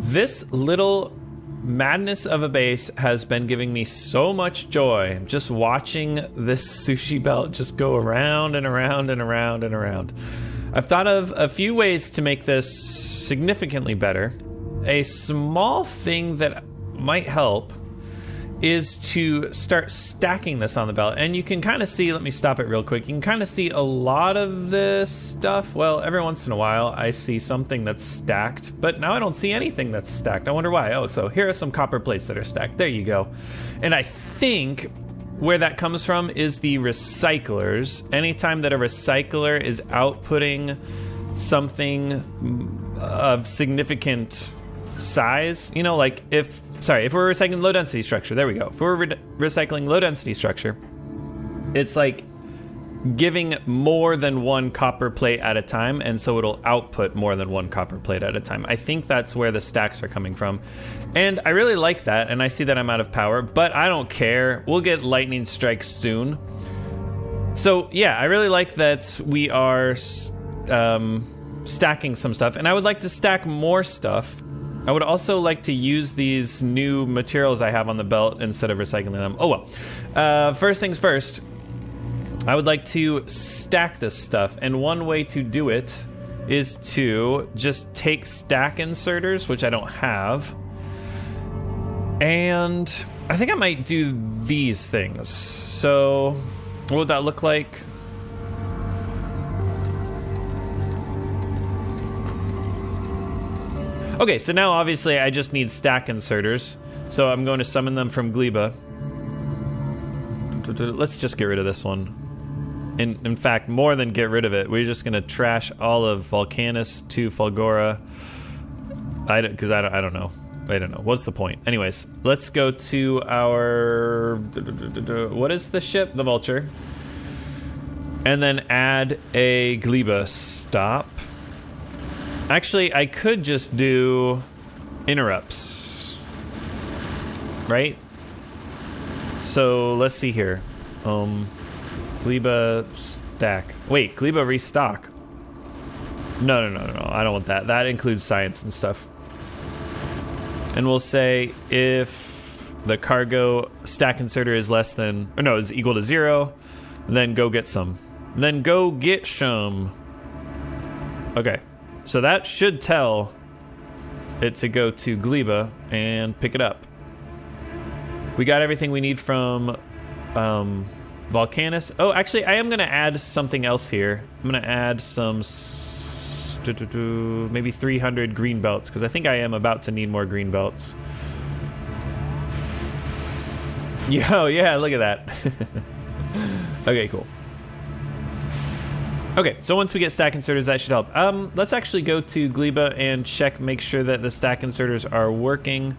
This little madness of a base has been giving me so much joy. Just watching this sushi belt just go around and around and around and around. I've thought of a few ways to make this significantly better. A small thing that might help is to start stacking this on the belt. And you can kind of see, let me stop it real quick. You can kind of see a lot of this stuff. Well, every once in a while I see something that's stacked, but now I don't see anything that's stacked. I wonder why. Oh, so here are some copper plates that are stacked. There you go. And I think where that comes from is the recyclers. Anytime that a recycler is outputting something of significant size, you know, like if we're recycling low density structure, there we go. If we're recycling low density structure, it's like giving more than one copper plate at a time, and so it'll output more than one copper plate at a time. I think that's where the stacks are coming from. And I really like that, and I see that I'm out of power, but I don't care. We'll get lightning strikes soon. So yeah, I really like that we are stacking some stuff, and I would like to stack more stuff. I would also like to use these new materials I have on the belt instead of recycling them. Oh well. First things first, I would like to stack this stuff, and one way to do it is to just take stack inserters, which I don't have, and I think I might do these things. So what would that look like? Okay, so now obviously I just need stack inserters, so I'm going to summon them from Gleba. Let's just get rid of this one. In fact, more than get rid of it, we're just going to trash all of Volcanus to Fulgora. Because I don't know. I don't know. What's the point? Anyways, let's go to our... What is the ship? The Vulture. And then add a Gleba stop. Actually, I could just do interrupts, right? So let's see here. Gleba stack. Wait, Gleba restock. No. I don't want that. That includes science and stuff. And we'll say if the cargo stack inserter is less than, or no, is equal to 0, then go get some. Then go get some. Okay. So that should tell it to go to Gleba and pick it up. We got everything we need from Volcanus. Oh, actually, I am going to add something else here. I'm going to add some maybe 300 green belts, because I think I am about to need more green belts. Yo, yeah, look at that. Okay, cool. Okay, so once we get stack inserters, that should help. Let's actually go to Gleba and check, make sure that the stack inserters are working.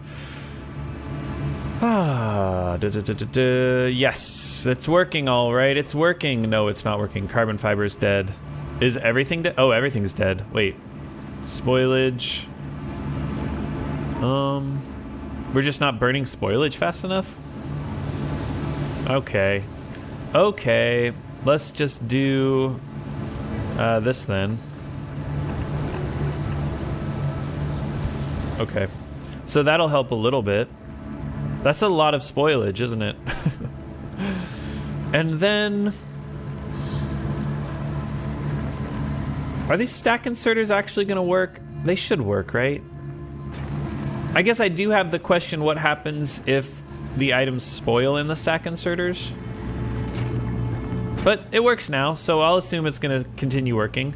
Yes, it's working all right. It's working. No, it's not working. Carbon fiber is dead. Is everything dead? Oh, everything's dead. Wait. Spoilage. We're just not burning spoilage fast enough? Okay. Okay. Let's just do... this then. Okay. So that'll help a little bit. That's a lot of spoilage, isn't it? And then... Are these stack inserters actually going to work? They should work, right? I guess I do have the question, what happens if the items spoil in the stack inserters? But it works now, so I'll assume it's going to continue working.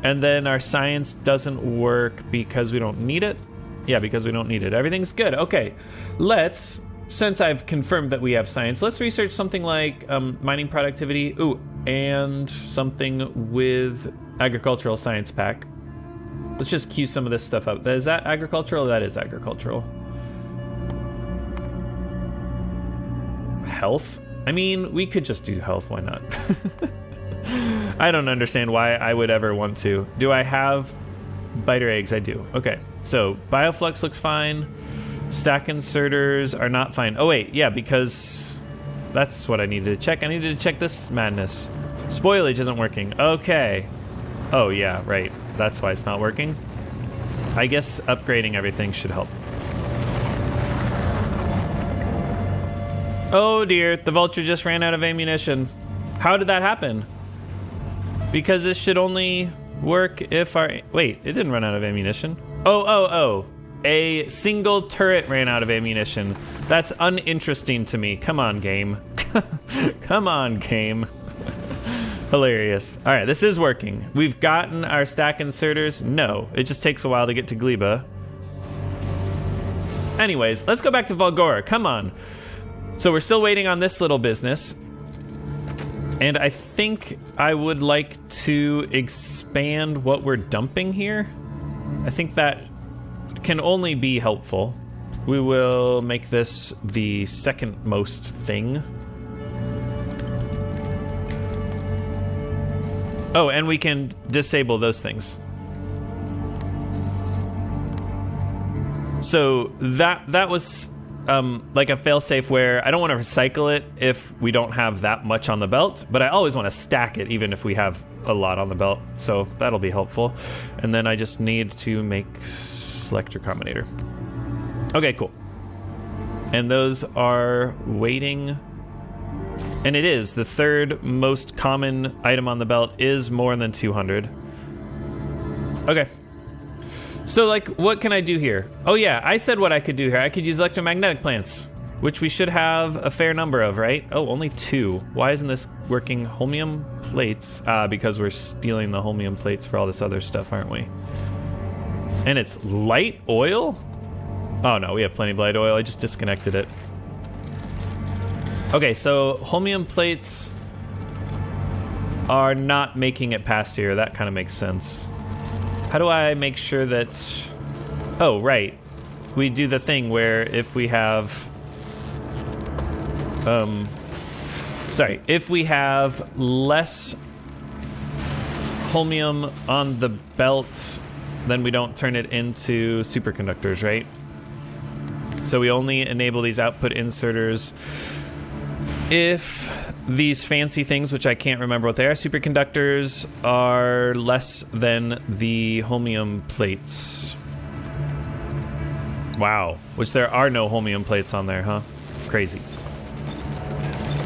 And then our science doesn't work because we don't need it? Yeah, because we don't need it. Everything's good. Okay, let's, since I've confirmed that we have science, let's research something like mining productivity. Ooh, and something with agricultural science pack. Let's just queue some of this stuff up. Is that agricultural? That is agricultural. Health? I mean, we could just do health, why not? I don't understand why I would ever want to. Do I have biter eggs? I do. Okay, so bioflux looks fine. Stack inserters are not fine. Oh wait, yeah, because that's what I needed to check. I needed to check this madness. Spoilage isn't working. Okay. Oh yeah, right. That's why it's not working. I guess upgrading everything should help. Oh dear, the vulture just ran out of ammunition. How did that happen? Because this should only work if our... Wait, it didn't run out of ammunition. Oh. A single turret ran out of ammunition. That's uninteresting to me. Come on, game. Come on, game. Hilarious. All right, this is working. We've gotten our stack inserters. No, it just takes a while to get to Gleba. Anyways, let's go back to Fulgora. Come on. So we're still waiting on this little business. And I think I would like to expand what we're dumping here. I think that can only be helpful. We will make this the second most thing. Oh, and we can disable those things. So that was like a failsafe where I don't want to recycle it if we don't have that much on the belt, but I always want to stack it even if we have a lot on the belt. So that'll be helpful. And then I just need to make selector combinator. Okay, cool. And those are waiting. And it is the third most common item on the belt is more than 200. Okay. So, like, what can I do here? Oh, yeah, I said what I could do here. I could use electromagnetic plants, which we should have a fair number of, right? Oh, only 2. Why isn't this working? Holmium plates. Because we're stealing the holmium plates for all this other stuff, aren't we? And it's light oil? Oh, no, we have plenty of light oil. I just disconnected it. Okay, so holmium plates are not making it past here. That kind of makes sense. How do I make sure that... Oh, right. We do the thing where if we have... if we have less holmium on the belt, then we don't turn it into superconductors, right? So we only enable these output inserters if these fancy things, which I can't remember what they are, superconductors, are less than the holmium plates. Wow. Which there are no holmium plates on there, huh? Crazy.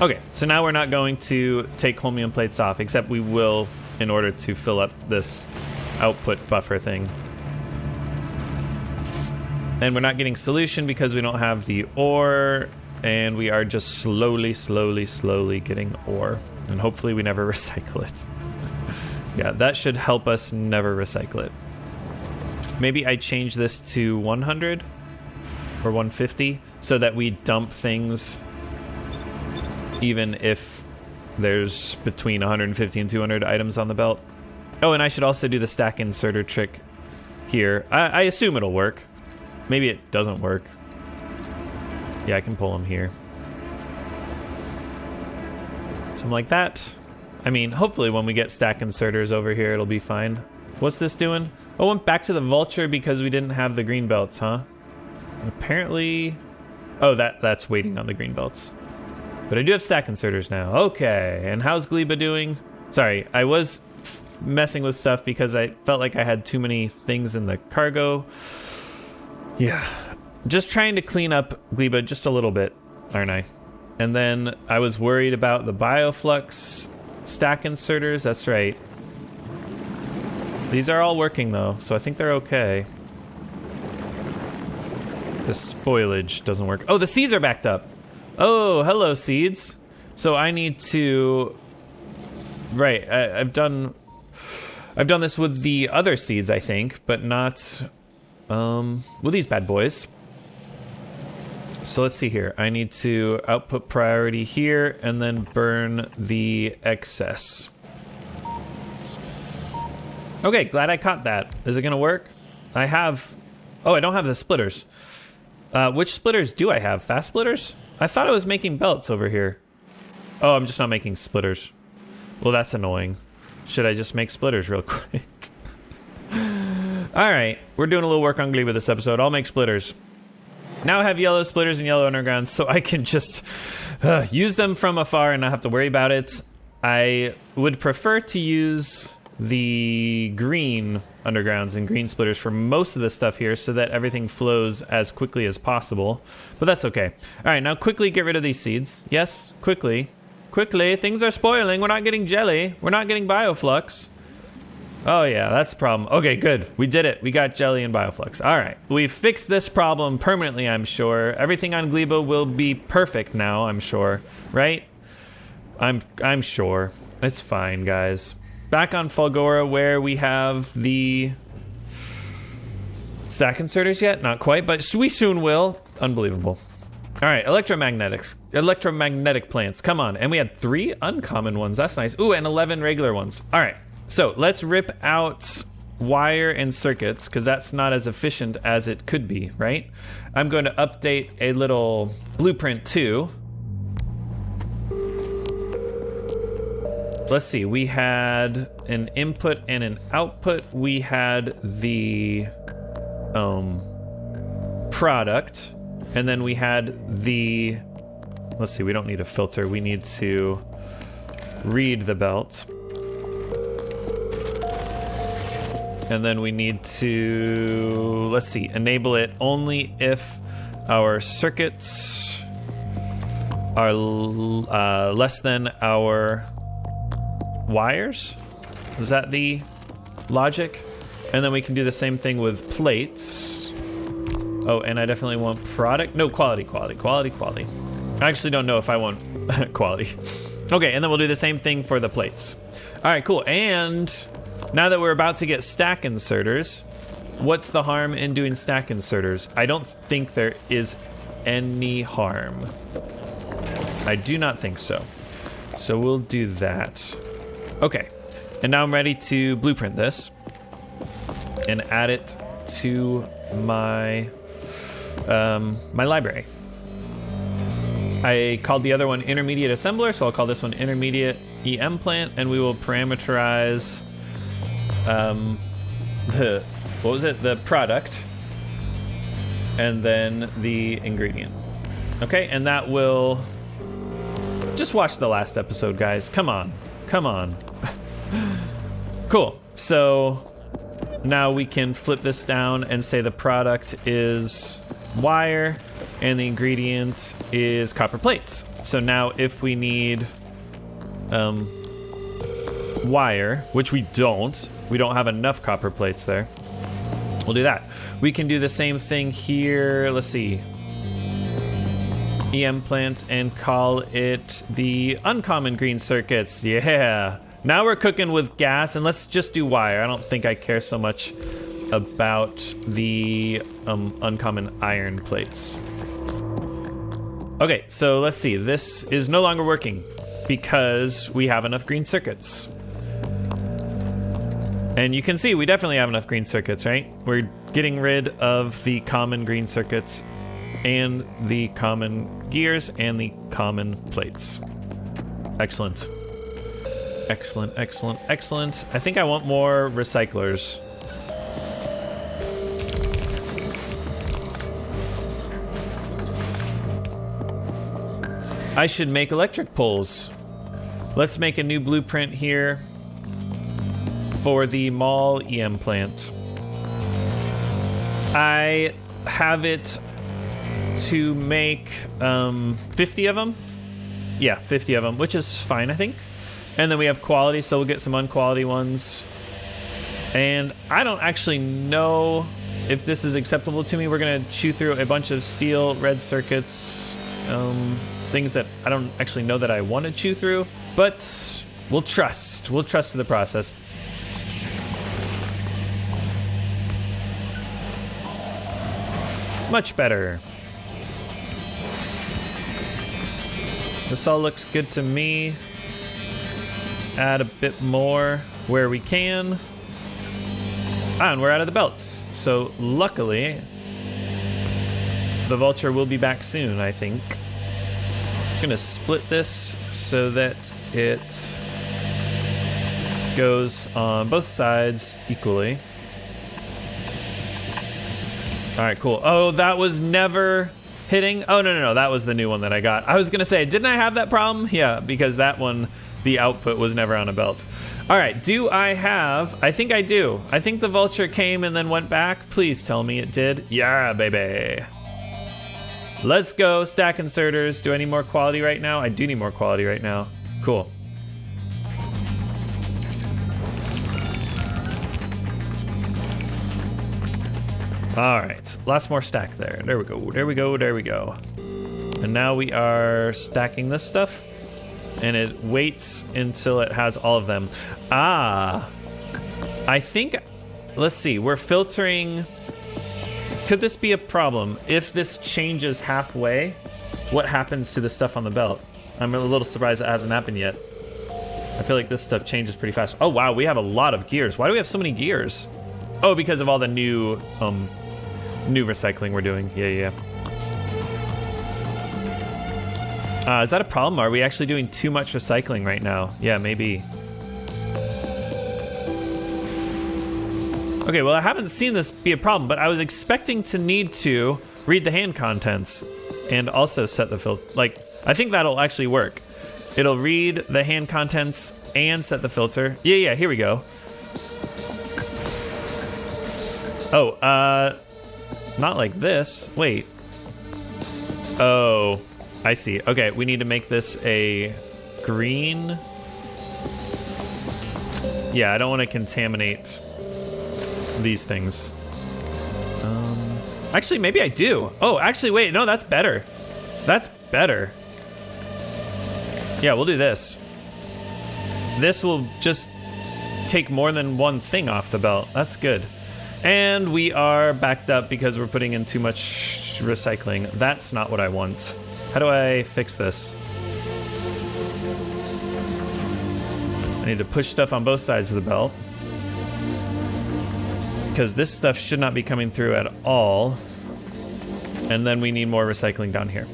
Okay, so now we're not going to take holmium plates off, except we will in order to fill up this output buffer thing. And we're not getting solution because we don't have the ore. And we are just slowly getting ore. And hopefully we never recycle it. Yeah, that should help us never recycle it. Maybe I change this to 100 or 150 so that we dump things even if there's between 150 and 200 items on the belt. Oh, and I should also do the stack inserter trick here. I assume it'll work. Maybe it doesn't work. Yeah, I can pull them here. Something like that. I mean, hopefully when we get stack inserters over here, it'll be fine. What's this doing? Oh, went back to the vulture because we didn't have the green belts, huh? And apparently... Oh, that's waiting on the green belts. But I do have stack inserters now. Okay, and how's Gleba doing? Sorry, I was messing with stuff because I felt like I had too many things in the cargo. Yeah. Just trying to clean up Gleba just a little bit, aren't I? And then I was worried about the bioflux stack inserters. That's right. These are all working though, so I think they're okay. The spoilage doesn't work. Oh, the seeds are backed up. Oh, hello seeds. So I need to... Right, I've done this with the other seeds, I think, but not with these bad boys. So let's see here. I need to output priority here and then burn the excess. Okay, glad I caught that. Is it gonna work? I have... Oh, I don't have the splitters. Which splitters do I have? Fast splitters? I thought I was making belts over here. Oh, I'm just not making splitters. Well, that's annoying. Should I just make splitters real quick? Alright, we're doing a little work on Gleba this episode. I'll make splitters. Now I have yellow splitters and yellow undergrounds, so I can just use them from afar and not have to worry about it. I would prefer to use the green undergrounds and green splitters for most of the stuff here so that everything flows as quickly as possible. But that's okay. All right, now quickly get rid of these seeds. Yes, quickly. Quickly, things are spoiling. We're not getting jelly. We're not getting bioflux. Oh yeah, that's the problem. Okay, good. We did it. We got jelly and bioflux. All right, we've fixed this problem permanently, I'm sure. Everything on Glebo will be perfect now, I'm sure. Right? I'm sure. It's fine, guys. Back on Fulgora, where we have the stack inserters yet? Not quite, but we soon will. Unbelievable. All right, electromagnetic plants. Come on. And we had 3 uncommon ones. That's nice. Ooh, and 11 regular ones. All right. So let's rip out wire and circuits, because that's not as efficient as it could be, right? I'm going to update a little blueprint too. Let's see, we had an input and an output. We had the product, and then we had the, let's see, we don't need a filter. We need to read the belt. And then we need to, let's see, enable it only if our circuits are less than our wires. Was that the logic? And then we can do the same thing with plates. Oh, and I definitely want product. No, quality. I actually don't know if I want quality. Okay, and then we'll do the same thing for the plates. All right, cool. And now that we're about to get stack inserters, what's the harm in doing stack inserters? I don't think there is any harm. I do not think so. So we'll do that. Okay, and now I'm ready to blueprint this and add it to my my library. I called the other one intermediate assembler, so I'll call this one intermediate EM plant, and we will parameterize the product and then the ingredient. Okay, and that will just watch the last episode, guys. Come on. Cool. So now we can flip this down and say the product is wire and the ingredient is copper plates. So now if we need wire, which we don't have enough copper plates there, we'll do that. We can do the same thing here. Let's see, EM plant, and call it the uncommon green circuits. Yeah, now we're cooking with gas, and let's just do wire. I don't think I care so much about the uncommon iron plates. Okay, so let's see, this is no longer working because we have enough green circuits. And you can see we definitely have enough green circuits, right? We're getting rid of the common green circuits and the common gears and the common plates. Excellent. Excellent. I think I want more recyclers. I should make electric poles. Let's make a new blueprint here for the mall EM plant. I have it to make 50 of them. Yeah, 50 of them, which is fine, I think. And then we have quality, so we'll get some unquality ones. And I don't actually know if this is acceptable to me. We're gonna chew through a bunch of steel red circuits, things that I don't actually know that I want to chew through, but we'll trust the process. Much better. This all looks good to me. Let's add a bit more where we can. And we're out of the belts. So luckily, the vulture will be back soon, I think. I'm gonna split this so that it goes on both sides equally. All right, cool. Oh, that was never hitting. Oh, no, that was the new one that I got. I was gonna say, didn't I have that problem? Yeah, because that one the output was never on a belt. All right, do I have... I think I do. I think the vulture came and then went back. Please tell me it did. Yeah, baby. Let's go. Stack inserters. Do I need more quality right now? I do need more quality right now. Cool. All right, lots more stack there. There we go, there we go, there we go. And now we are stacking this stuff, and it waits until it has all of them. Ah, I think, let's see, we're filtering. Could this be a problem? If this changes halfway, what happens to the stuff on the belt? I'm a little surprised it hasn't happened yet. I feel like this stuff changes pretty fast. Oh wow, we have a lot of gears. Why do we have so many gears? Oh, because of all the new recycling we're doing. Yeah. Is that a problem? Are we actually doing too much recycling right now? Yeah, maybe. Okay, well, I haven't seen this be a problem, but I was expecting to need to read the hand contents and also set the filter. Like, I think that'll actually work. It'll read the hand contents and set the filter. Yeah, here we go. Oh, not like this. Wait. Oh, I see. Okay, we need to make this a green. Yeah, I don't want to contaminate these things. Actually, maybe I do. Oh, actually, wait. No, that's better. That's better. Yeah, we'll do this. This will just take more than one thing off the belt. That's good. And we are backed up because we're putting in too much recycling. That's not what I want. How do I fix this? I need to push stuff on both sides of the belt, because this stuff should not be coming through at all. And then we need more recycling down here.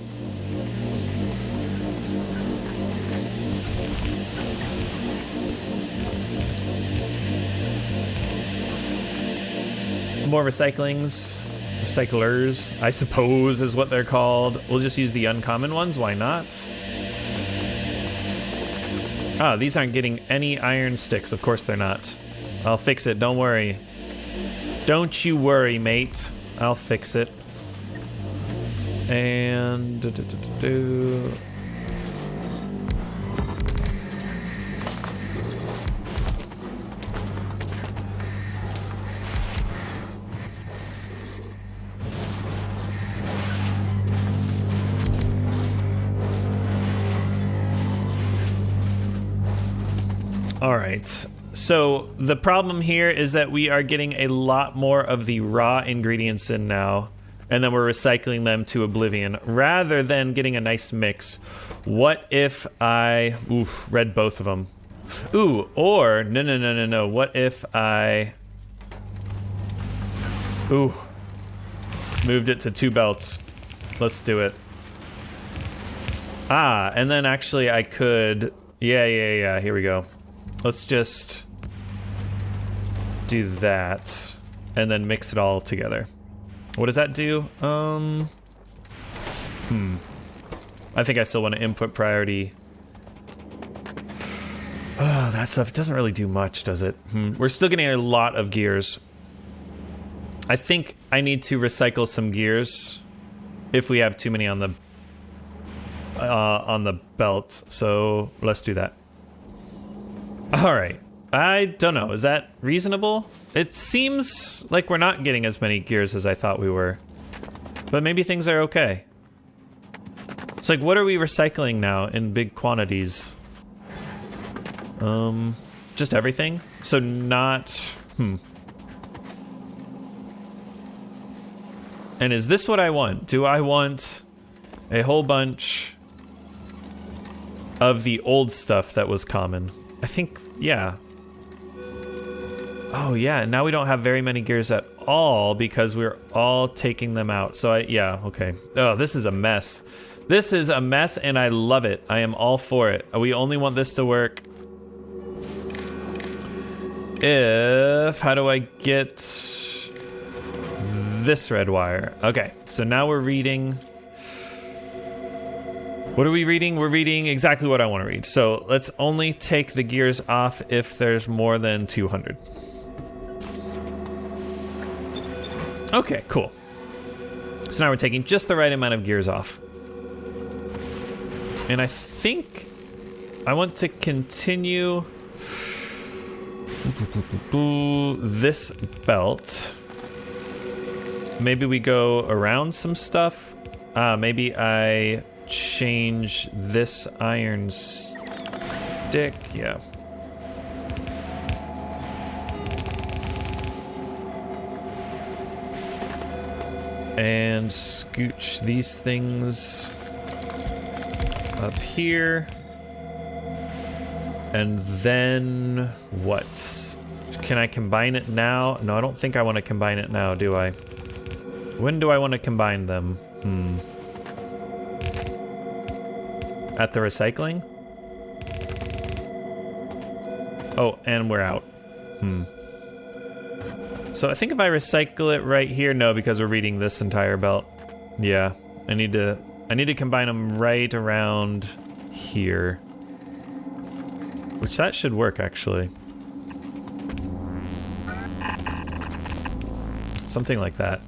More recyclers, I suppose is what they're called. We'll just use the uncommon ones, why not? Ah, these aren't getting any iron sticks. Of course they're not. I'll fix it, don't worry. Don't you worry, mate. I'll fix it. And... All right, so the problem here is that we are getting a lot more of the raw ingredients in now, and then we're recycling them to oblivion, rather than getting a nice mix. What if I, read both of them? Ooh, or, no. What if I, moved it to 2 belts. Let's do it. Ah, and then actually I could, yeah, here we go. Let's just do that and then mix it all together. What does that do? I think I still want to input priority. Oh, that stuff doesn't really do much, does it? We're still getting a lot of gears. I think I need to recycle some gears if we have too many on the belt. So let's do that. All right. I don't know. Is that reasonable? It seems like we're not getting as many gears as I thought we were. But maybe things are okay. It's like, what are we recycling now in big quantities? Just everything? So not... And is this what I want? Do I want a whole bunch of the old stuff that was common? I think, yeah. Oh, yeah, now we don't have very many gears at all because we're all taking them out. So, yeah, okay. Oh, this is a mess. This is a mess, and I love it. I am all for it. We only want this to work if... How do I get this red wire? Okay, so now we're reading... What are we reading? We're reading exactly what I want to read. So let's only take the gears off if there's more than 200. Okay, cool. So now we're taking just the right amount of gears off. And I think I want to continue this belt. Maybe we go around some stuff. Maybe I change this iron stick. Yeah. And scooch these things up here. And then what? Can I combine it now? No, I don't think I want to combine it now, do I? When do I want to combine them? At the recycling? Oh, and we're out. So I think if I recycle it right here, no, because we're reading this entire belt. Yeah, I need to combine them right around here. Which that should work, actually. Something like that.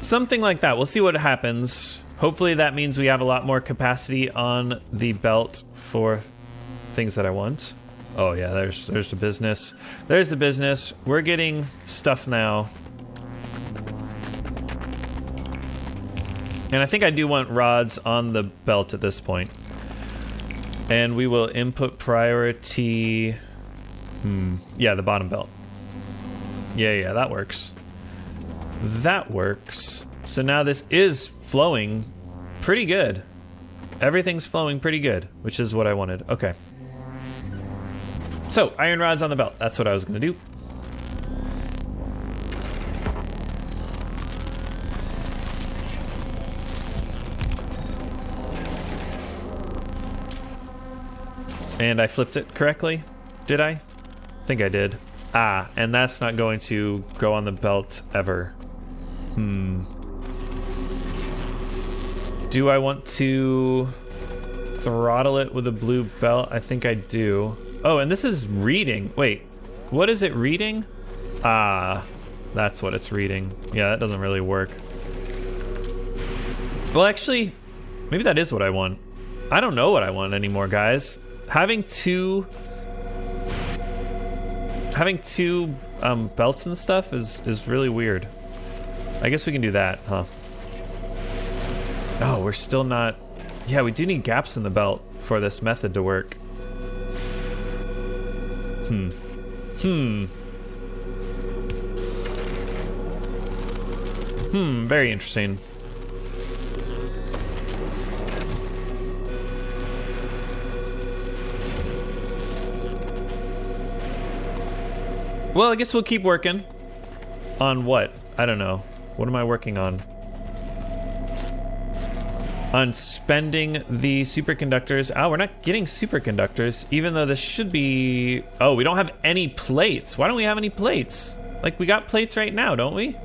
Something like that. We'll see what happens. Hopefully that means we have a lot more capacity on the belt for things that I want. Oh yeah, there's the business. There's the business. We're getting stuff now. And I think I do want rods on the belt at this point. And we will input priority... Yeah, the bottom belt. Yeah, that works. That works. So now this is flowing pretty good. Everything's flowing pretty good, which is what I wanted. Okay. So, iron rods on the belt. That's what I was going to do. And I flipped it correctly? Did I? I think I did. Ah, and that's not going to go on the belt ever. Do I want to throttle it with a blue belt? I think I do. Oh, and this is reading. Wait, what is it reading? Ah, that's what it's reading. Yeah, that doesn't really work. Well, actually, maybe that is what I want. I don't know what I want anymore, guys. Having two belts and stuff is really weird. I guess we can do that, huh? Oh, we're still not... Yeah, we do need gaps in the belt for this method to work. Very interesting. Well, I guess we'll keep working. On what? I don't know. What am I working on? On spending the superconductors. Oh, we're not getting superconductors, even though this should be... Oh, we don't have any plates. Why don't we have any plates? Like, we got plates right now, don't we?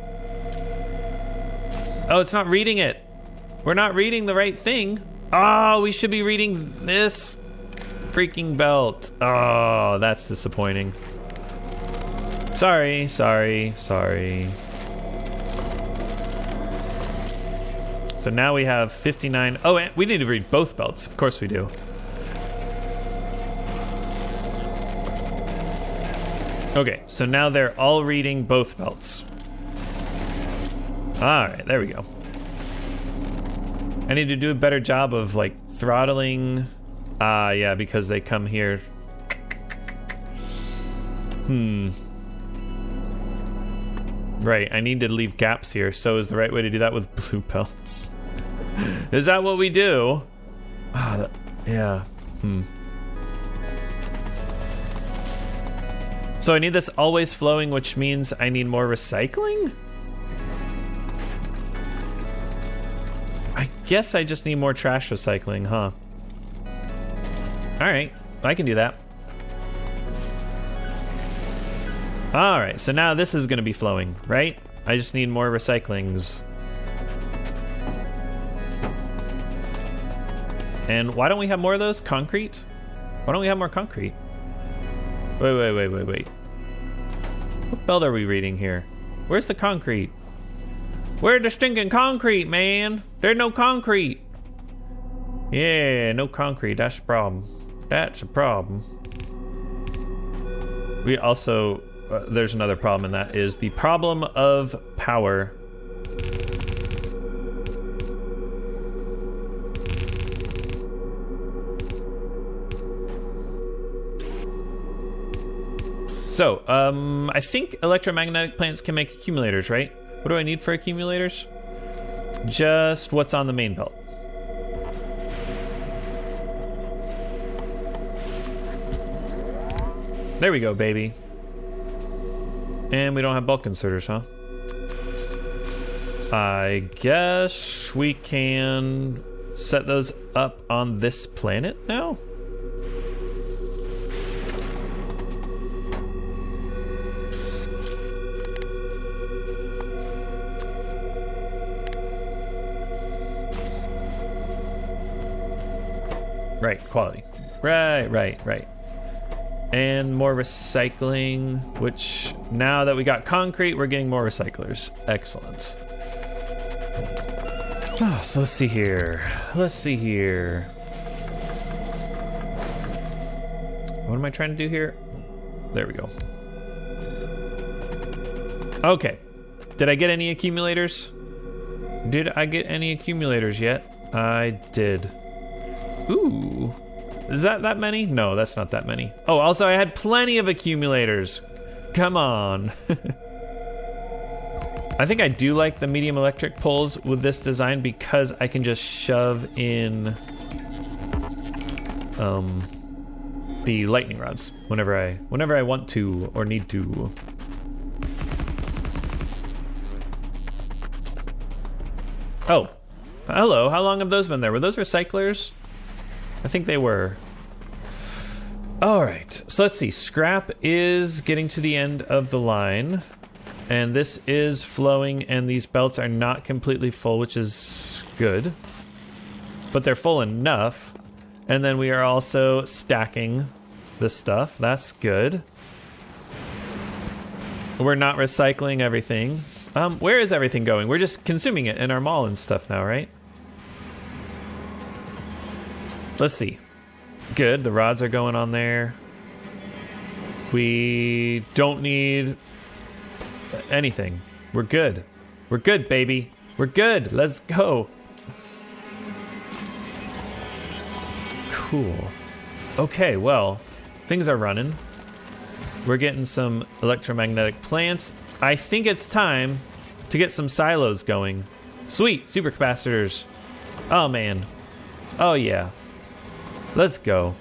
Oh, it's not reading it. We're not reading the right thing. Oh, we should be reading this freaking belt. Oh, that's disappointing. Sorry. So now we have 59. Oh, and we need to read both belts. Of course we do. Okay, so now they're all reading both belts. All right, there we go. I need to do a better job of like throttling. Yeah, because they come here. Right, I need to leave gaps here. So is the right way to do that with blue belts? Is that what we do? Yeah. So I need this always flowing, which means I need more recycling? I guess I just need more trash recycling, huh? Alright, I can do that. Alright, so now this is going to be flowing, right? I just need more recyclings. And why don't we have more of those? Concrete? Why don't we have more concrete? Wait. What belt are we reading here? Where's the concrete? Where's the stinking concrete, man? There's no concrete. Yeah, no concrete. That's a problem. That's a problem. We also, there's another problem, and that is the problem of power. So, I think electromagnetic plants can make accumulators, right? What do I need for accumulators? Just what's on the main belt. There we go, baby. And we don't have bulk inserters, huh? I guess we can set those up on this planet now? Right, quality. Right. And more recycling, which now that we got concrete, we're getting more recyclers. Excellent. Oh, so let's see here. What am I trying to do here? There we go. Okay. Did I get any accumulators? Did I get any accumulators yet? I did. Ooh. Is that many? No, that's not that many. Oh, also I had plenty of accumulators. Come on. I think I do like the medium electric pulls with this design because I can just shove in the lightning rods whenever I want to or need to. Oh, hello. How long have those been there? Were those recyclers? I think they were. All right, so let's see. Scrap is getting to the end of the line, and this is flowing, and these belts are not completely full, which is good, but they're full enough. And then we are also stacking the stuff. That's good. We're not recycling everything. Where is everything going? We're just consuming it in our mall and stuff now, right? Let's see. Good, the rods are going on there. We don't need anything. We're good. We're good, baby. We're good. Let's go. Cool. Okay, well, things are running. We're getting some electromagnetic plants. I think it's time to get some silos going. Sweet, supercapacitors. Oh, man. Oh, yeah. Let's go.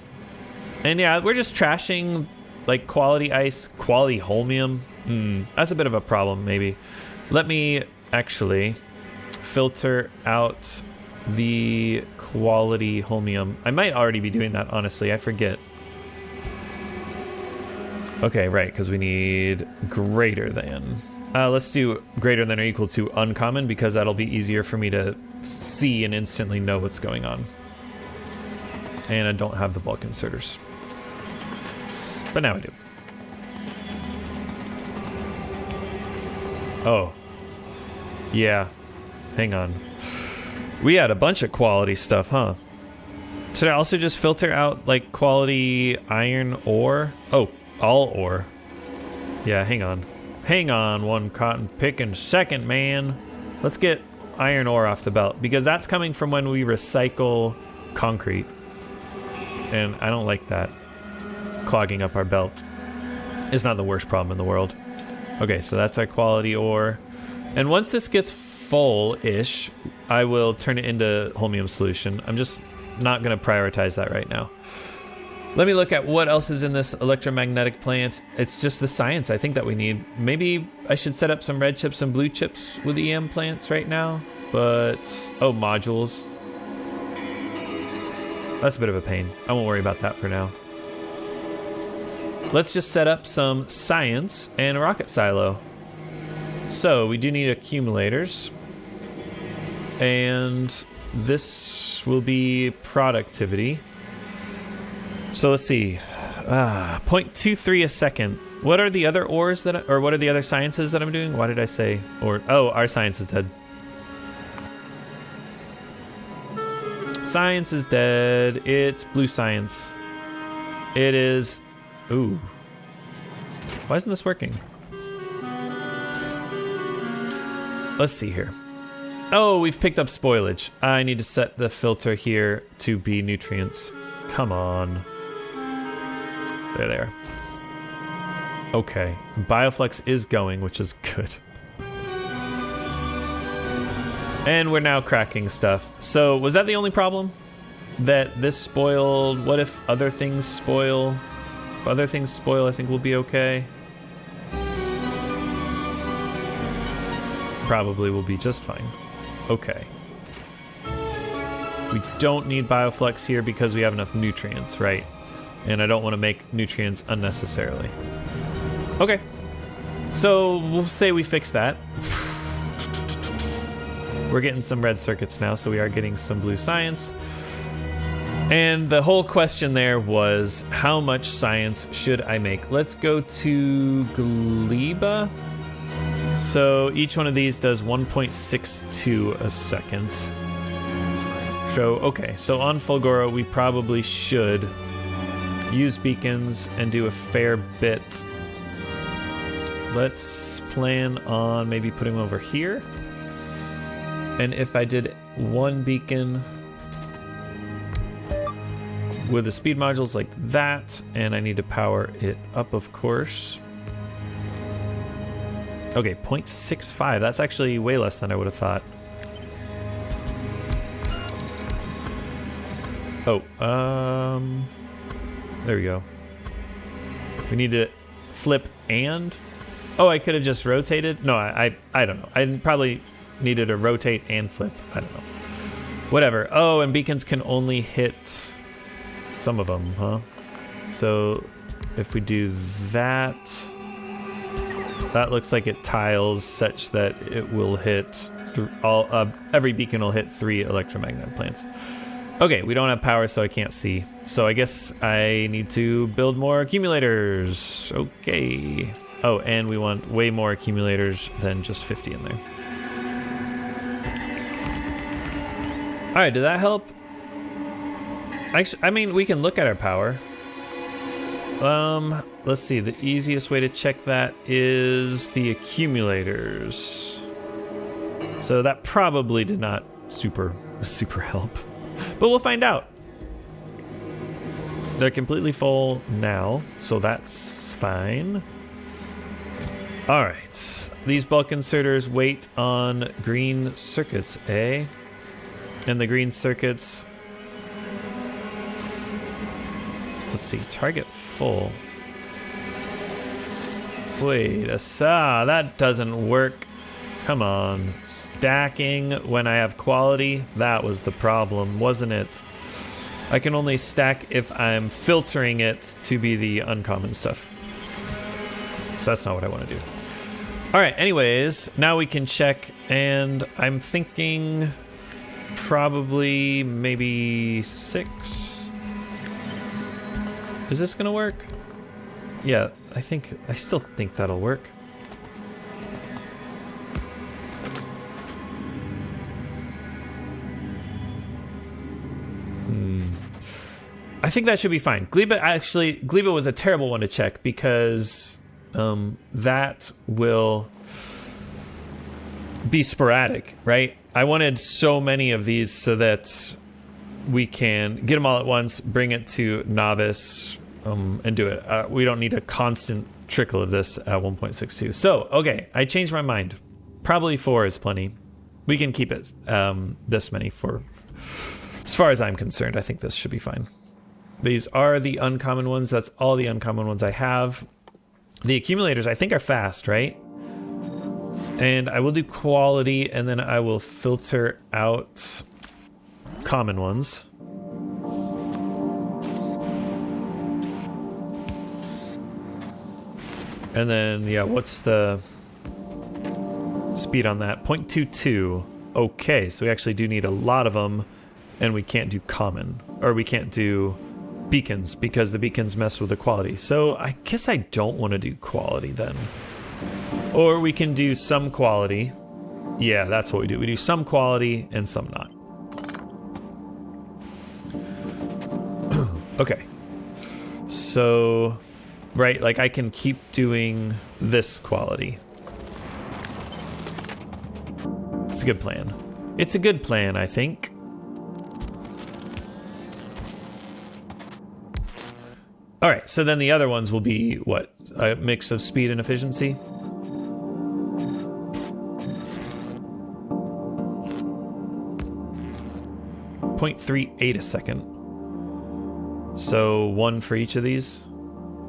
And yeah, we're just trashing like quality ice, quality holmium. That's a bit of a problem, maybe. Let me actually filter out the quality holmium. I might already be doing that, honestly. I forget. Okay, right, because we need greater than. Let's do greater than or equal to uncommon because that'll be easier for me to see and instantly know what's going on. And I don't have the bulk inserters. But now I do. Oh. Yeah. Hang on. We had a bunch of quality stuff, huh? Should I also just filter out, like, quality iron ore? Oh, all ore. Yeah, hang on. Hang on one cotton picking second, man. Let's get iron ore off the belt, because that's coming from when we recycle concrete. And I don't like that. Clogging up our belt is not the worst problem in the world. Okay, so that's our quality ore. And once this gets full-ish, I will turn it into holmium solution. I'm just not going to prioritize that right now. Let me look at what else is in this electromagnetic plant. It's just the science I think that we need. Maybe I should set up some red chips and blue chips with EM plants right now. But, oh, modules. That's a bit of a pain. I won't worry about that for now. Let's just set up some science and a rocket silo. So we do need accumulators. And this will be productivity. So let's see. 0.23 a second. What are the other ores or what are the other sciences that I'm doing? Why did I say or? Oh, our science is dead. Science is dead. It's blue science. It is. Ooh. Why isn't this working? Let's see here. Oh, we've picked up spoilage. I need to set the filter here to be nutrients. Come on. There they are. Okay. Bioflux is going, which is good. And we're now cracking stuff. So, was that the only problem? That this spoiled? What if other things spoil? If other things spoil, I think we'll be okay. Probably will be just fine. Okay. We don't need Bioflux here because we have enough nutrients, right? And I don't want to make nutrients unnecessarily. Okay. So we'll say we fix that. We're getting some red circuits now, so we are getting some blue science. And the whole question there was, how much science should I make? Let's go to Gleba. So each one of these does 1.62 a second. So, okay, so on Fulgora, we probably should use beacons and do a fair bit. Let's plan on maybe putting them over here. And if I did one beacon with the speed modules like that, and I need to power it up, of course. Okay, 0.65. That's actually way less than I would have thought. Oh, there we go. We need to flip and... Oh, I could have just rotated? No, I don't know. I probably needed to rotate and flip. I don't know. Whatever. Oh, and beacons can only hit some of them, huh? So if we do that... That looks like it tiles such that it will hit every beacon will hit 3 electromagnetic plants. Okay, we don't have power, so I can't see. So I guess I need to build more accumulators. Okay. Oh, and we want way more accumulators than just 50 in there. All right, did that help? Actually, I mean, we can look at our power. Let's see. The easiest way to check that is the accumulators. So that probably did not super help, but we'll find out. They're completely full now, so that's fine. All right. These bulk inserters wait on green circuits, eh? And the green circuits... Let's see, target full. Wait, that doesn't work. Come on. Stacking when I have quality, that was the problem, wasn't it? I can only stack if I'm filtering it to be the uncommon stuff. So that's not what I want to do. All right, anyways, now we can check, and I'm thinking probably maybe 6. Is this gonna work? Yeah, I still think that'll work. I think that should be fine. Gleba was a terrible one to check because that will be sporadic, right? I wanted so many of these so that we can get them all at once, bring it to novice, and do it. We don't need a constant trickle of this at 1.62. So, okay, I changed my mind. Probably 4 is plenty. We can keep it this many for... As far as I'm concerned, I think this should be fine. These are the uncommon ones. That's all the uncommon ones I have. The accumulators, I think, are fast, right? And I will do quality, and then I will filter out common ones. And then, yeah, what's the speed on that? 0.22. Okay, so we actually do need a lot of them and we can't do common, or we can't do beacons because the beacons mess with the quality. So I guess I don't want to do quality then. Or we can do some quality. Yeah, that's what we do. We do some quality and some not. Okay. So, right, like I can keep doing this quality. It's a good plan. It's a good plan, I think. All right, so then the other ones will be what? A mix of speed and efficiency? .38 a second. So 1 for each of these.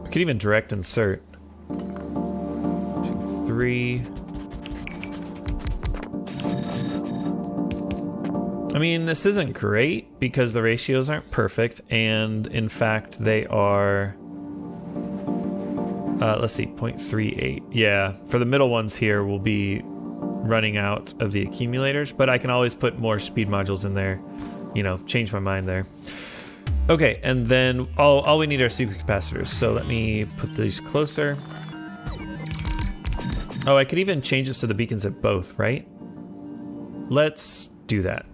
I could even direct insert. 2, 3. I mean, this isn't great because the ratios aren't perfect, and in fact they are, let's see, 0.38. Yeah, for the middle ones here we'll be running out of the accumulators, but I can always put more speed modules in there, you know, change my mind there. Okay, and then all we need are supercapacitors, so let me put these closer. Oh, I could even change it so the beacons at both, right? Let's do that.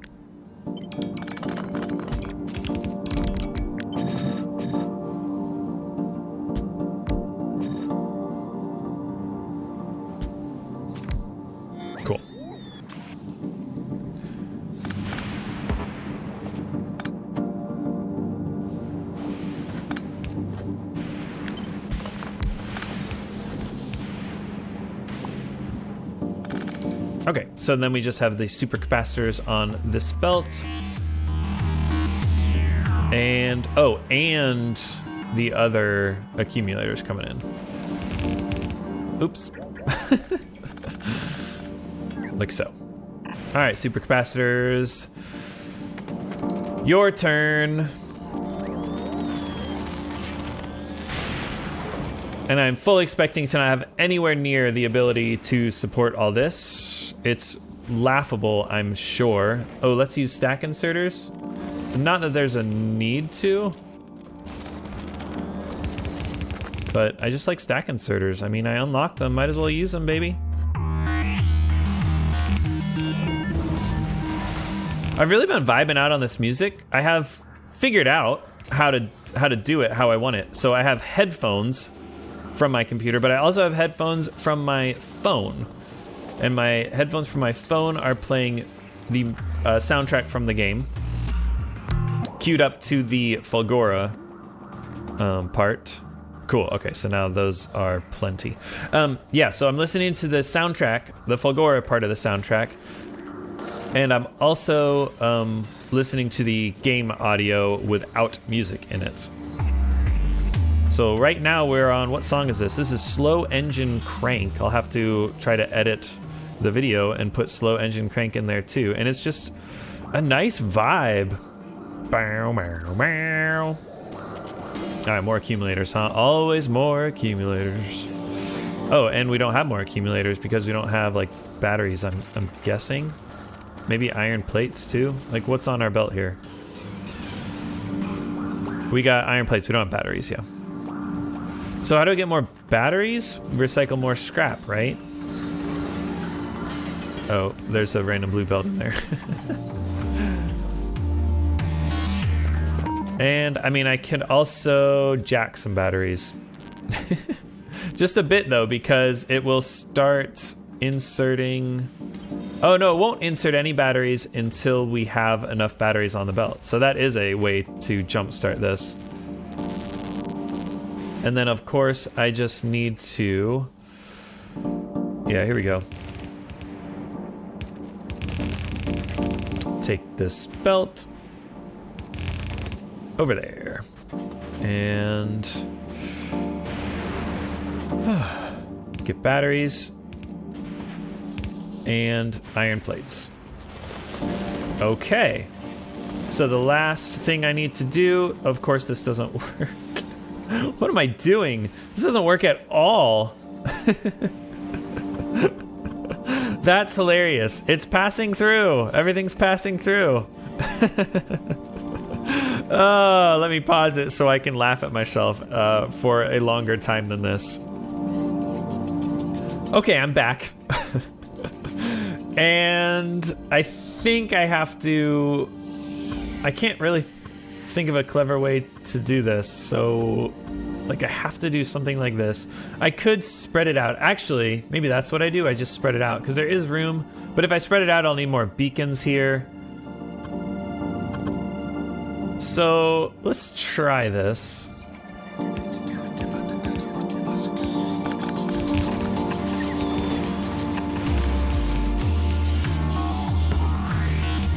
Cool. Okay, so then we just have the supercapacitors on this belt. And, oh, and the other accumulators coming in. Oops. Like so. All right, supercapacitors. Your turn. And I'm fully expecting to not have anywhere near the ability to support all this. It's laughable, I'm sure. Oh, let's use stack inserters. Not that there's a need to, but I just like stack inserters. I mean, I unlocked them, might as well use them, baby. I've really been vibing out on this music. I have figured out how to do it how I want it. So I have headphones from my computer, but I also have headphones from my phone. And my headphones from my phone are playing the soundtrack from the game, queued up to the Fulgora part. Cool, okay, so now those are plenty. Yeah, so I'm listening to the soundtrack, the Fulgora part of the soundtrack, and I'm also listening to the game audio without music in it. So right now we're on, what song is this? This is Slow Engine Crank. I'll have to try to edit the video and put Slow Engine Crank in there too. And it's just a nice vibe. Bow, bow, bow. All right, more accumulators, huh? Always more accumulators. Oh, and we don't have more accumulators because we don't have like batteries, I'm guessing. Maybe iron plates too? Like what's on our belt here? We got iron plates, we don't have batteries, yeah. So how do I get more batteries? Recycle more scrap, right? Oh, there's a random blue belt in there. And, I mean, I can also jack some batteries. Just a bit, though, because it will start inserting... Oh, no, it won't insert any batteries until we have enough batteries on the belt. So that is a way to jumpstart this. And then, of course, I just need to... Yeah, here we go. Take this belt over there. And... get batteries. And iron plates. Okay. So the last thing I need to do... Of course, this doesn't work. What am I doing? This doesn't work at all. That's hilarious. It's passing through. Everything's passing through. Oh, let me pause it so I can laugh at myself for a longer time than this. Okay, I'm back. And I think I have to... I can't really think of a clever way to do this, so... Like, I have to do something like this. I could spread it out. Actually, maybe that's what I do. I just spread it out, because there is room. But if I spread it out, I'll need more beacons here. So, let's try this.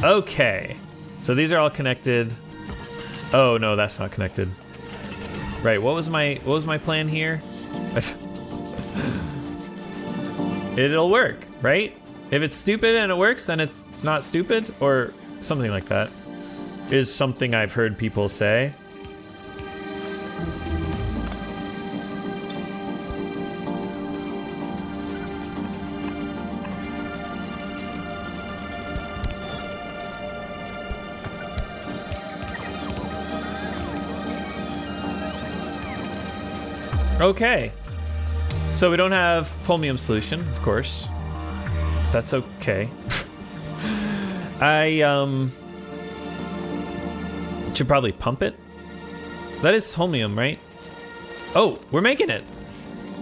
Okay. So these are all connected. Oh, no, that's not connected. Right, what was my plan here? It'll work, right? If it's stupid and it works, then it's not stupid, or something like that. Is something I've heard people say. Okay, so we don't have fulmium solution, of course. That's okay. I should probably pump it. That is holmium, right? Oh, we're making it.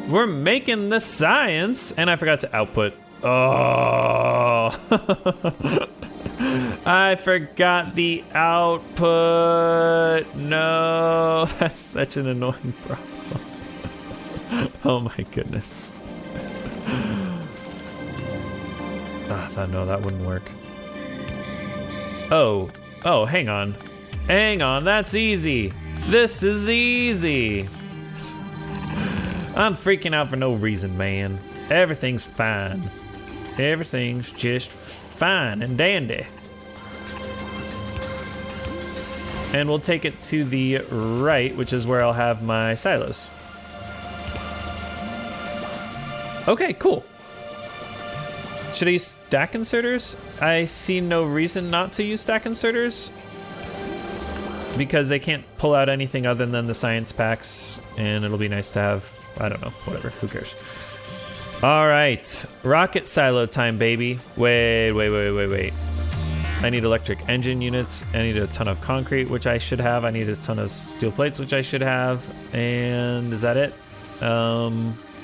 We're making the science, and I forgot to output. Oh, I forgot the output. No, that's such an annoying problem. Oh my goodness. I thought, no, that wouldn't work. Oh, hang on. Hang on, that's easy. This is easy. I'm freaking out for no reason, man. Everything's fine. Everything's just fine and dandy. And we'll take it to the right, which is where I'll have my silos. Okay, cool. Should I use stack inserters? I see no reason not to use stack inserters, because they can't pull out anything other than the science packs, and it'll be nice to have, I don't know, whatever, who cares. All right, rocket silo time, baby. Wait. I need electric engine units. I need a ton of concrete, which I should have. I need a ton of steel plates, which I should have. And is that it?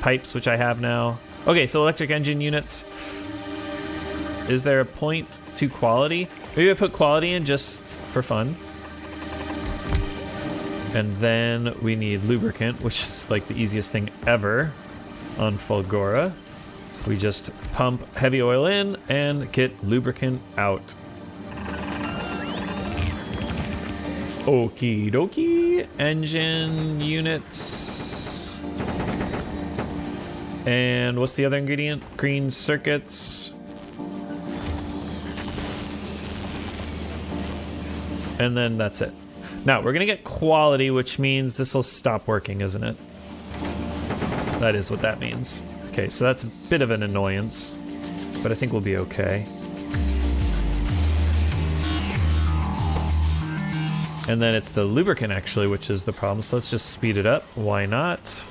Pipes, which I have now. Okay, so electric engine units. Is there a point to quality? Maybe I put quality in just for fun. And then we need lubricant, which is like the easiest thing ever on Fulgora. We just pump heavy oil in and get lubricant out. Okie dokie. Engine units. And what's the other ingredient? Green circuits. And then that's it. Now, we're going to get quality, which means this will stop working, isn't it? That is what that means. Okay, so that's a bit of an annoyance, but I think we'll be okay. And then it's the lubricant, actually, which is the problem. So let's just speed it up. Why not?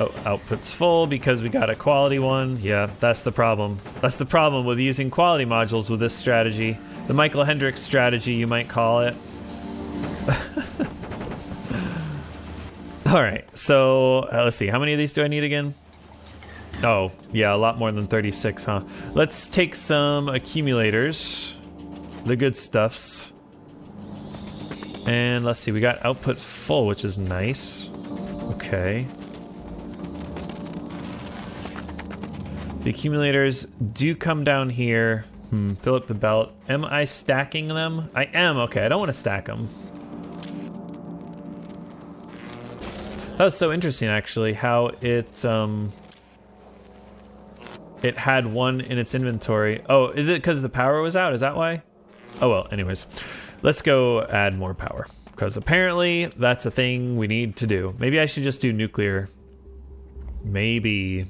Oh, output's full because we got a quality one. Yeah, that's the problem. That's the problem with using quality modules with this strategy. The Michael Hendricks strategy, you might call it. All right, so let's see. How many of these do I need again? Oh, yeah, a lot more than 36, huh? Let's take some accumulators. The good stuffs. And let's see, we got output full, which is nice. Okay. The accumulators do come down here. Fill up the belt. Am I stacking them? I am. Okay, I don't want to stack them. That was so interesting, actually, how it had one in its inventory. Oh, is it because the power was out? Is that why? Oh, well, anyways. Let's go add more power, because apparently that's a thing we need to do. Maybe I should just do nuclear. Maybe.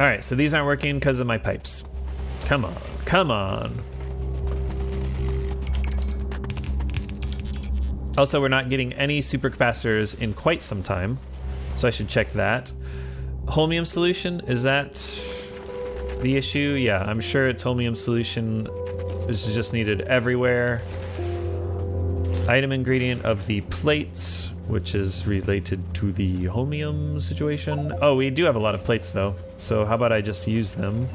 Alright, so these aren't working because of my pipes. Come on, come on. Also, we're not getting any supercapacitors in quite some time, so I should check that. Holmium solution, is that the issue? Yeah, I'm sure it's holmium solution. This is just needed everywhere. Item ingredient of the plates, which is related to the holmium situation. Oh, we do have a lot of plates though, so how about I just use them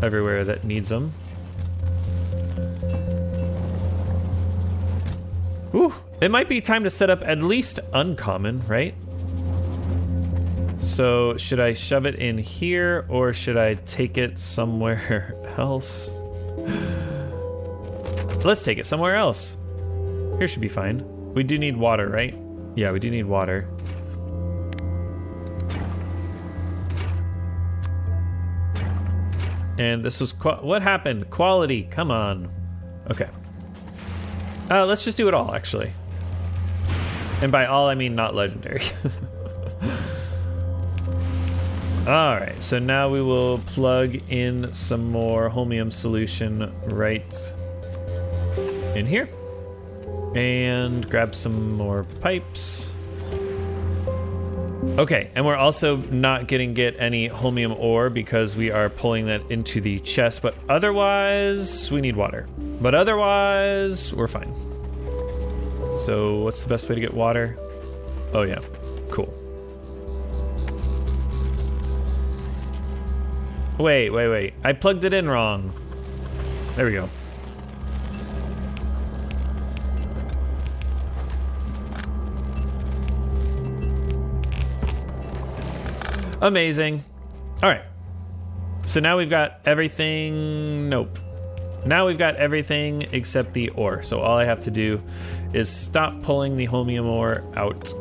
everywhere that needs them. Whew, it might be time to set up at least uncommon, right? So should I shove it in here or should I take it somewhere else? Let's take it somewhere else. Here should be fine. We do need water, right? Yeah, we do need water. And this was what happened? Quality, come on. Okay. Let's just do it all, actually. And by all, I mean not legendary. Alright, so now we will plug in some more holmium solution right in here. And grab some more pipes. Okay, and we're also not getting any holmium ore because we are pulling that into the chest, but otherwise we need water. But otherwise we're fine. So what's the best way to get water? Oh yeah, cool. Wait. I plugged it in wrong. There we go. Amazing. All right. So now we've got everything. Nope. Now we've got everything except the ore. So all I have to do is stop pulling the holmium ore out.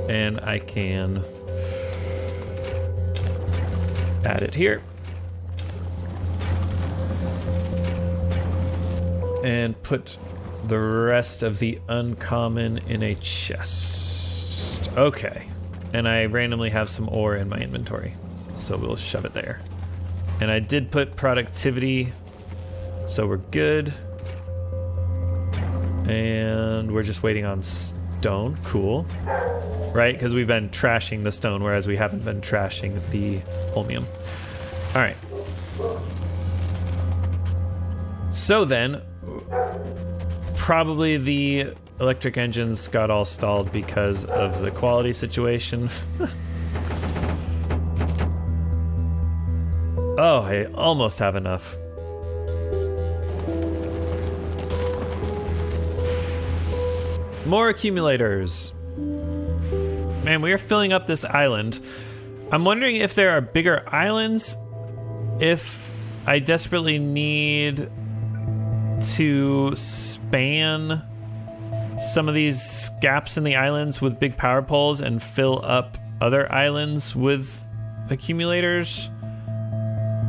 And I can add it here. And put the rest of the uncommon in a chest. Okay. And I randomly have some ore in my inventory, so we'll shove it there. And I did put productivity, so we're good. And we're just waiting on stone. Cool. Right? Because we've been trashing the stone, whereas we haven't been trashing the holmium. All right. So then, probably the electric engines got all stalled because of the quality situation. Oh, I almost have enough. More accumulators. Man, we are filling up this island. I'm wondering if there are bigger islands, if I desperately need to span some of these gaps in the islands with big power poles and fill up other islands with accumulators.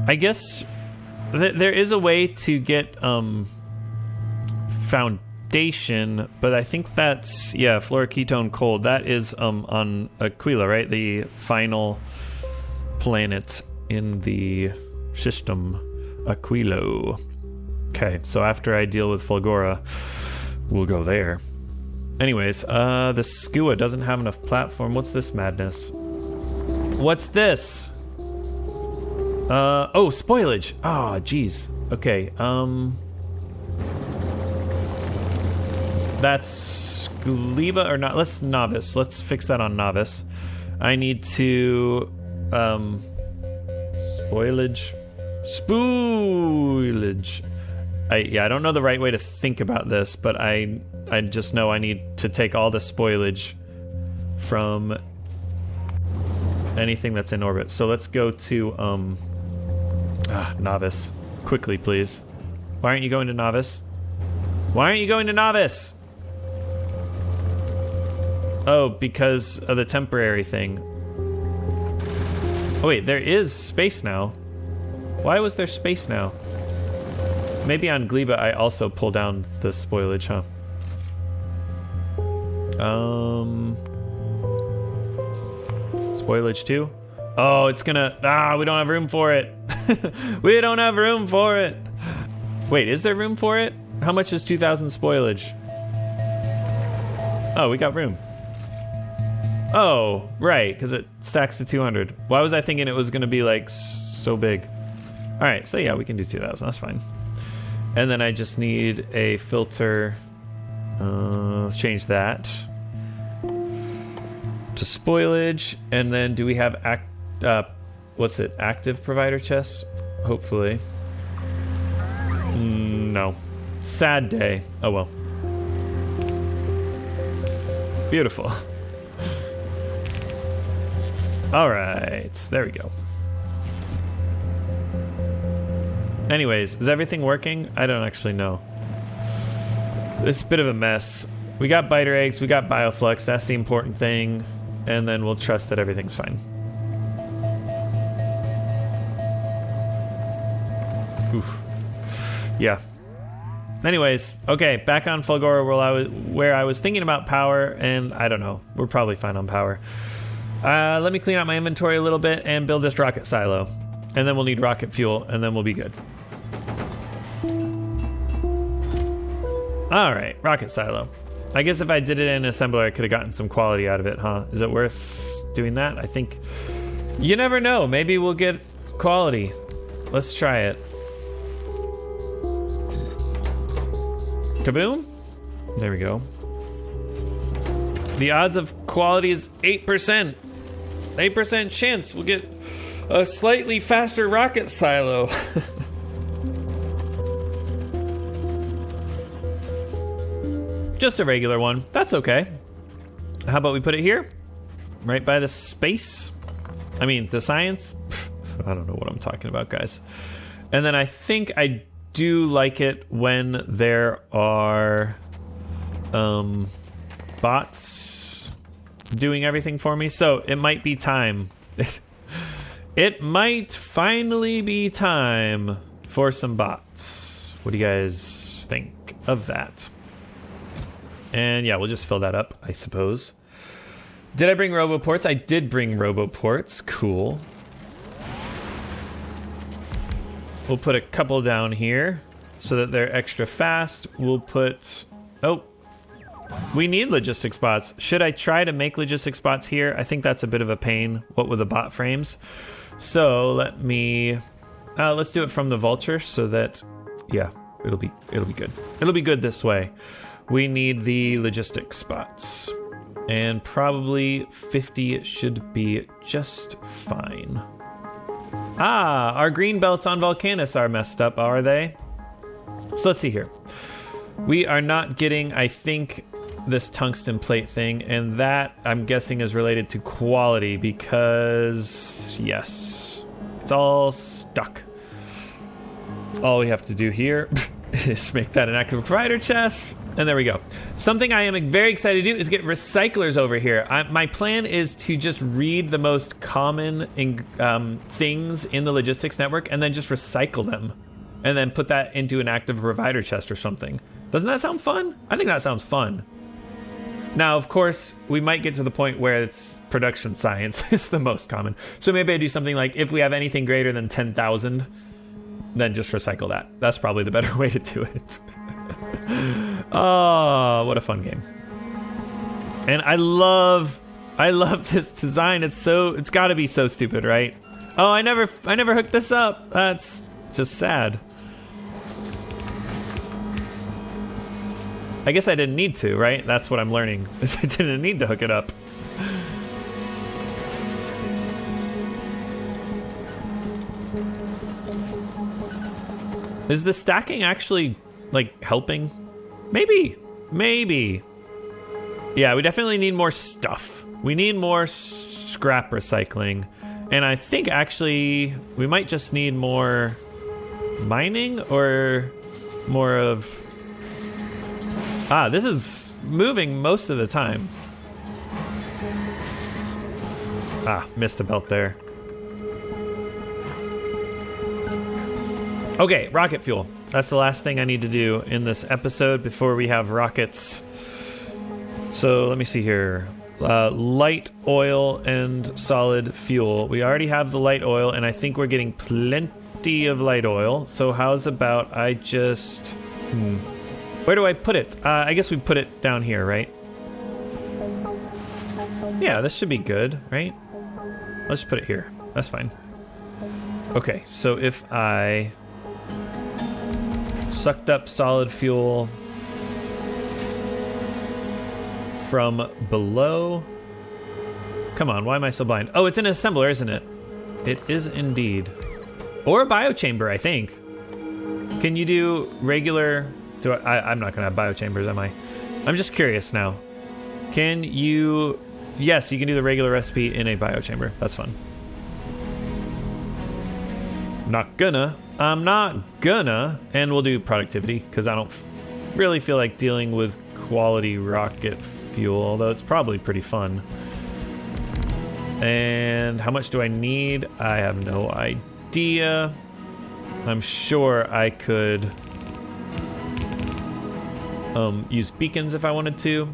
I guess there is a way to get foundation, but I think that's, yeah, fluoroketone cold. That is on Aquila, right? The final planet in the system, Aquilo. Okay, so after I deal with Fulgora, we'll go there. Anyways, the Skua doesn't have enough platform. What's this madness? What's this? Oh, spoilage. Ah, oh, geez. Okay, that's Gleba or not? Let's novice. Let's fix that on novice. I need to, spoilage. Spoilage. I don't know the right way to think about this, but I just know I need to take all the spoilage from anything that's in orbit. So let's go to novice. Quickly, please. Why aren't you going to novice? Why aren't you going to novice? Oh, because of the temporary thing. Oh wait, there is space now. Why was there space now? Maybe on Gleba I also pull down the spoilage, huh? Spoilage 2? Oh, it's gonna... we don't have room for it. We don't have room for it. Wait, is there room for it? How much is 2,000 spoilage? Oh, we got room. Oh, right, because it stacks to 200. Why was I thinking it was gonna be like so big? All right, so yeah, we can do 2,000, that's fine. And then I just need a filter. Let's change that to spoilage. And then do we have active provider chests? Hopefully. No. Sad day. Oh well. Beautiful. All right, there we go. Anyways, is everything working? I don't actually know. It's a bit of a mess. We got biter eggs, we got bioflux, that's the important thing. And then we'll trust that everything's fine. Oof. Yeah. Anyways, okay, back on Fulgora where I was thinking about power, and I don't know. We're probably fine on power. Let me clean out my inventory a little bit and build this rocket silo. And then we'll need rocket fuel, and then we'll be good. All right, rocket silo. I guess if I did it in assembler, I could have gotten some quality out of it, huh? Is it worth doing that? I think... You never know. Maybe we'll get quality. Let's try it. Kaboom. There we go. The odds of quality is 8%. 8% chance we'll get a slightly faster rocket silo. Just a regular one. That's okay. How about we put it here? Right by the space? I mean, the science? I don't know what I'm talking about, guys. And then I think I do like it when there are bots doing everything for me. So it might be time. It might finally be time for some bots. What do you guys think of that? And yeah, we'll just fill that up, I suppose. Did I bring roboports? I did bring roboports. Cool. We'll put a couple down here so that they're extra fast. We'll put... Oh, we need logistic spots. Should I try to make logistic spots here? I think that's a bit of a pain, what with the bot frames. So let me... let's do it from the vulture so that... Yeah, it'll be good. It'll be good this way. We need the logistic spots. And probably 50 should be just fine. Ah, our green belts on Volcanus are messed up, are they? So let's see here. We are not getting, I think, this tungsten plate thing, and that, I'm guessing, is related to quality because, yes, it's all stuck. All we have to do here is make that an active provider chest. And there we go. Something I am very excited to do is get recyclers over here. My plan is to just read the most common things in the logistics network and then just recycle them. And then put that into an active provider chest or something. Doesn't that sound fun? I think that sounds fun. Now, of course, we might get to the point where it's production science is the most common. So maybe I do something like if we have anything greater than 10,000, then just recycle that. That's probably the better way to do it. Oh, what a fun game. And I love this design. It's gotta be so stupid, right? Oh, I never hooked this up. That's just sad. I guess I didn't need to, right? That's what I'm learning, is I didn't need to hook it up. Is the stacking actually, like, helping? Maybe. Yeah, we definitely need more stuff. We need more scrap recycling. And I think, actually, we might just need more mining or more of... Ah, this is moving most of the time. Ah, missed a belt there. Okay, rocket fuel. That's the last thing I need to do in this episode before we have rockets. So let me see here. light oil and solid fuel. We already have the light oil, and I think we're getting plenty of light oil. So how's about I just... Where do I put it? I guess we put it down here, right? Yeah, this should be good, right? Let's just put it here. That's fine. Okay, so if I sucked up solid fuel from below... Come on, why am I so blind? Oh, it's an assembler, isn't it? It is indeed. Or a biochamber, I think. Can you do regular... I'm not going to have biochambers, am I? I'm just curious now. Can you... Yes, you can do the regular recipe in a biochamber. That's fun. I'm not gonna. And we'll do productivity, because I don't really feel like dealing with quality rocket fuel, although it's probably pretty fun. And how much do I need? I have no idea. I'm sure I could use beacons if I wanted to.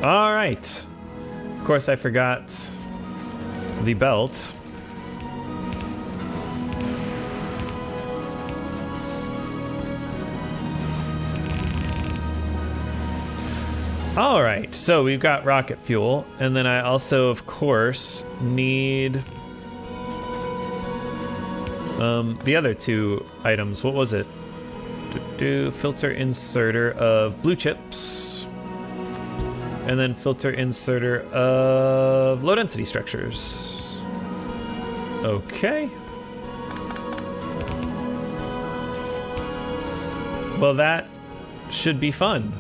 All right. Of course, I forgot the belt. All right, so we've got rocket fuel, and then I also, of course, need the other two items. What was it? Filter inserter of blue chips, and then filter inserter of low density structures. Okay. Well, that should be fun.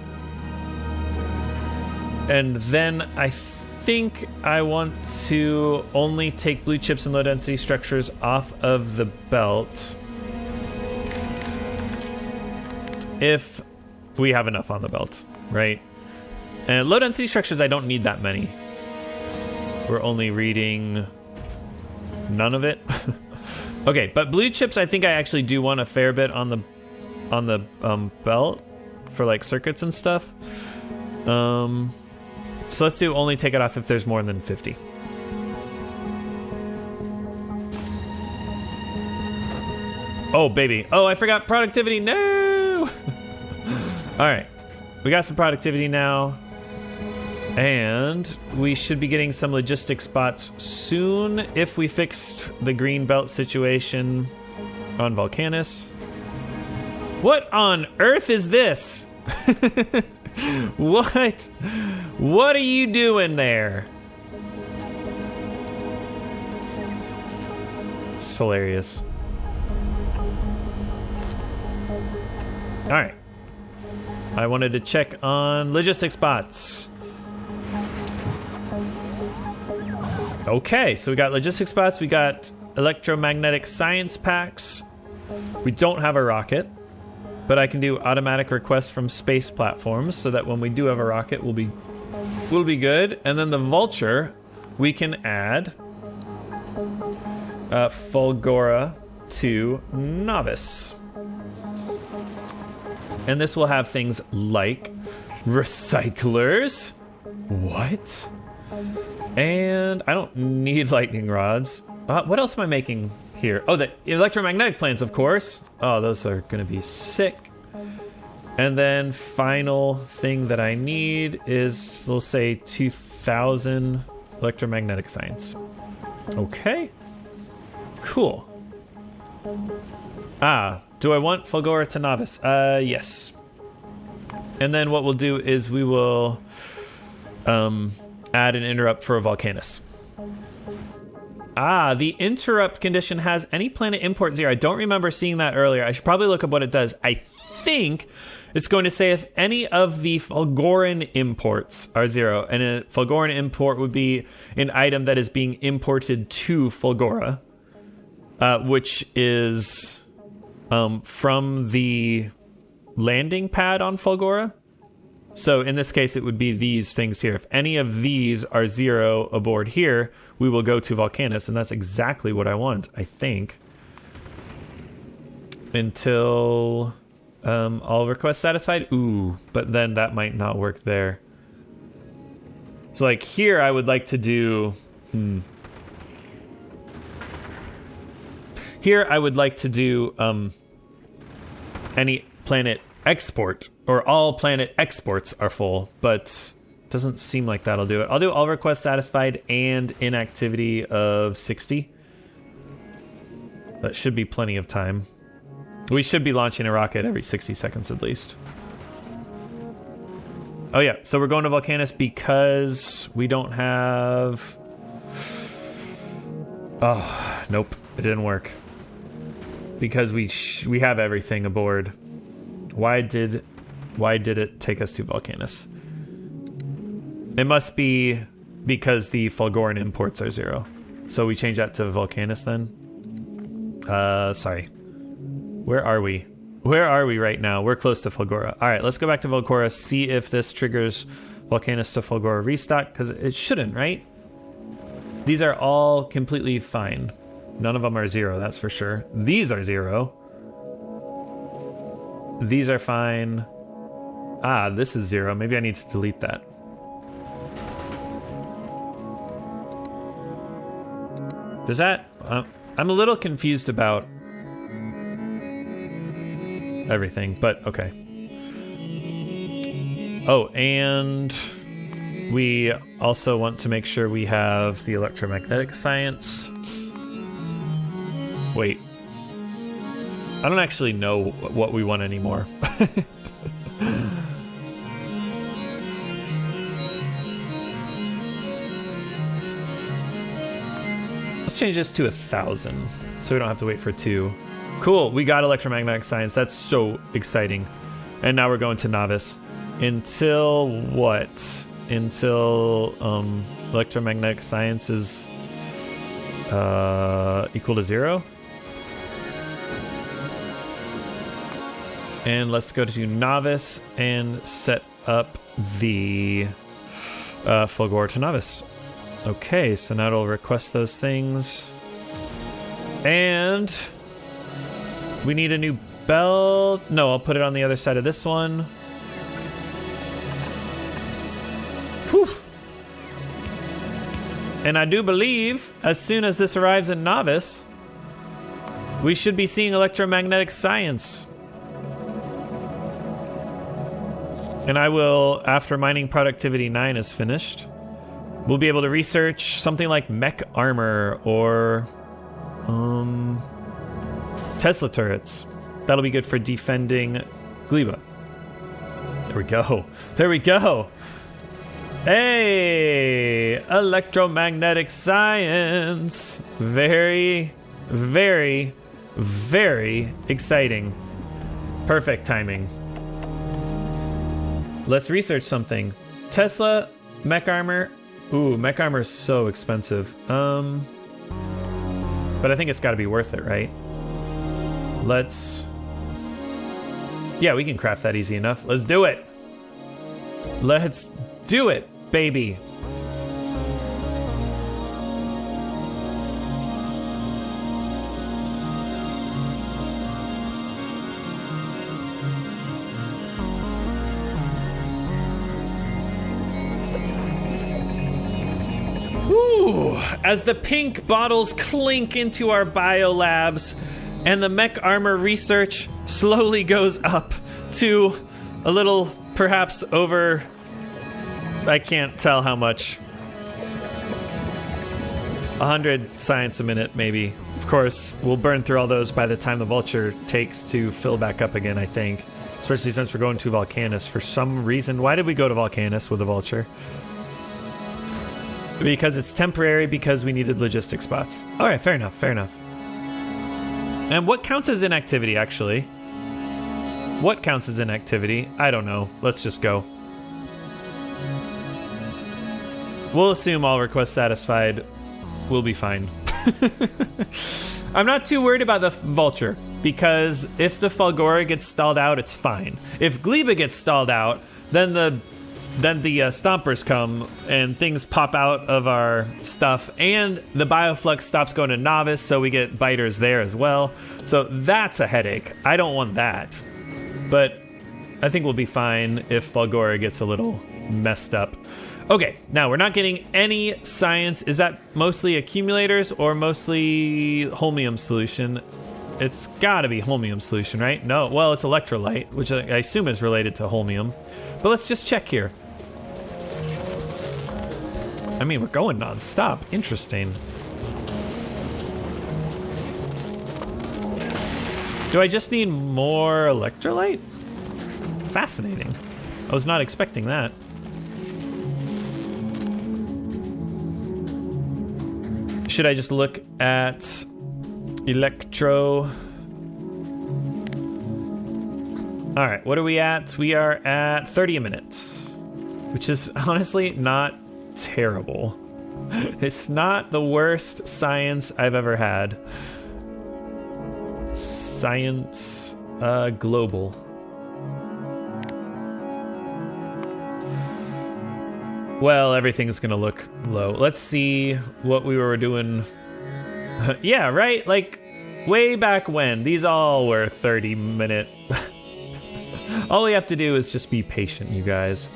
And then I think I want to only take blue chips and low density structures off of the belt if we have enough on the belt, right? And low density structures, I don't need that many. We're only reading none of it. Okay, but blue chips, I think I actually do want a fair bit on the belt for like circuits and stuff. So let's do only take it off if there's more than 50. Oh, baby. Oh, I forgot productivity. No! All right. We got some productivity now. And we should be getting some logistic spots soon if we fixed the green belt situation on Volcanus. What on earth is this? What are you doing there? It's hilarious. All right. I wanted to check on logistic spots. Okay, so we got logistic spots. We got electromagnetic science packs. We don't have a rocket. But I can do automatic requests from space platforms so that when we do have a rocket, we'll be good. And then the vulture, we can add Fulgora to novice. And this will have things like recyclers. What? And I don't need lightning rods. What else am I making here? Oh, the electromagnetic planes, of course. Oh, those are going to be sick. And then final thing that I need is, we'll say 2000 electromagnetic science. Okay. Cool. Do I want Fulgora to novice? Yes. And then what we'll do is we will add an interrupt for a Volcanus. The interrupt condition has any planet import 0. I don't remember seeing that earlier. I should probably look up what it does. I think it's going to say if any of the Fulgoran imports are 0. And a Fulgoran import would be an item that is being imported to Fulgora, which is from the landing pad on Fulgora. So in this case, it would be these things here. If any of these are 0 aboard here, we will go to Volcanus, and that's exactly what I want, I think. Until all requests satisfied. Ooh, but then that might not work there. So like here, I would like to do... Here, I would like to do any planet export, or all planet exports are full, but doesn't seem like that'll do it. I'll do all requests satisfied and inactivity of 60. That should be plenty of time. We should be launching a rocket every 60 seconds at least. Oh yeah, so we're going to Volcanus because we don't have... Oh, nope, it didn't work. Because we have everything aboard. Why did it take us to Volcanus? It must be because the Fulgoran imports are 0. So we change that to Volcanus then. Sorry. Where are we? Where are we right now? We're close to Fulgora. All right, let's go back to Fulgora, see if this triggers Volcanus to Fulgora restock, because it shouldn't, right? These are all completely fine. None of them are 0, that's for sure. These are 0. These are fine. Ah, this is 0. Maybe I need to delete that. Does that... I'm a little confused about everything, but okay. Oh, and we also want to make sure we have the electromagnetic science. Wait. I don't actually know what we want anymore. Let's change this to 1,000 so we don't have to wait for 2. Cool, we got electromagnetic science. That's so exciting. And now we're going to novice. Until what? Until electromagnetic science is equal to 0. And let's go to novice and set up the Fulgora to novice. Okay, so now it'll request those things. And we need a new belt. No, I'll put it on the other side of this one. Whew. And I do believe as soon as this arrives in novice, we should be seeing electromagnetic science. And I will, after mining productivity 9 is finished, we'll be able to research something like mech armor or Tesla turrets. That'll be good for defending Gleba. There we go. There we go. Hey, electromagnetic science. Very, very, very exciting. Perfect timing. Let's research something. Tesla, mech armor. Ooh, mech armor is so expensive. But I think it's got to be worth it, right? Let's... Yeah, we can craft that easy enough. Let's do it. Let's do it, baby. As the pink bottles clink into our biolabs and the mech armor research slowly goes up to a little, perhaps over, I can't tell how much, 100 science a minute maybe. Of course, we'll burn through all those by the time the vulture takes to fill back up again, I think. Especially since we're going to Volcanus for some reason. Why did we go to Volcanus with the vulture? Because it's temporary, because we needed logistic spots. All right, fair enough, fair enough. And what counts as inactivity, actually? What counts as inactivity? I don't know. Let's just go. We'll assume all requests satisfied. We'll be fine. I'm not too worried about the vulture. because if the Fulgora gets stalled out, it's fine. If Gleba gets stalled out, then the stompers come and things pop out of our stuff, and the bioflux stops going to novice, so we get biters there as well. So that's a headache. I don't want that. But I think we'll be fine if Fulgora gets a little messed up. Okay, now we're not getting any science. Is that mostly accumulators or mostly holmium solution? It's gotta be holmium solution, right? No, well, it's electrolyte, which I assume is related to holmium. But let's just check here. I mean, we're going non-stop. Interesting. Do I just need more electrolyte? Fascinating. I was not expecting that. Should I just look at electro? All right, what are we at? We are at 30 minutes, which is honestly not terrible. It's not the worst science I've ever had. Science global. Well, everything's gonna look low. Let's see what we were doing. Yeah, right? Like, way back when. These all were 30-minute. All we have to do is just be patient, you guys.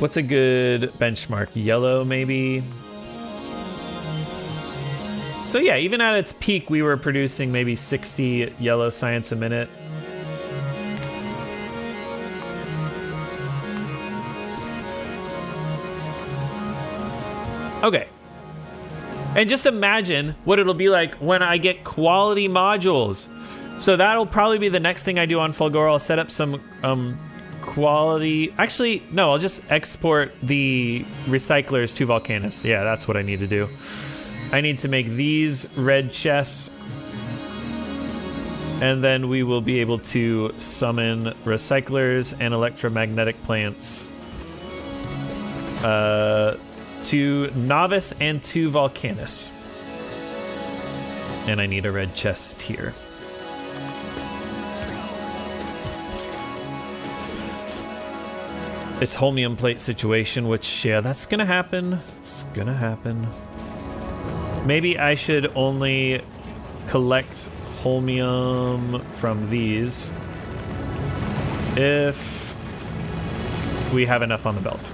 What's a good benchmark? Yellow, maybe? So yeah, even at its peak, we were producing maybe 60 yellow science a minute. Okay. And just imagine what it'll be like when I get quality modules. So that'll probably be the next thing I do on Fulgora. I'll set up some quality. Actually, no, I'll just export the recyclers to Volcanus. Yeah, that's what I need to do. I need to make these red chests, and then we will be able to summon recyclers and electromagnetic plants to Novice and to Volcanus. And I need a red chest here. It's holmium plate situation, which, yeah, that's gonna happen. It's gonna happen. Maybe I should only collect holmium from these if we have enough on the belt.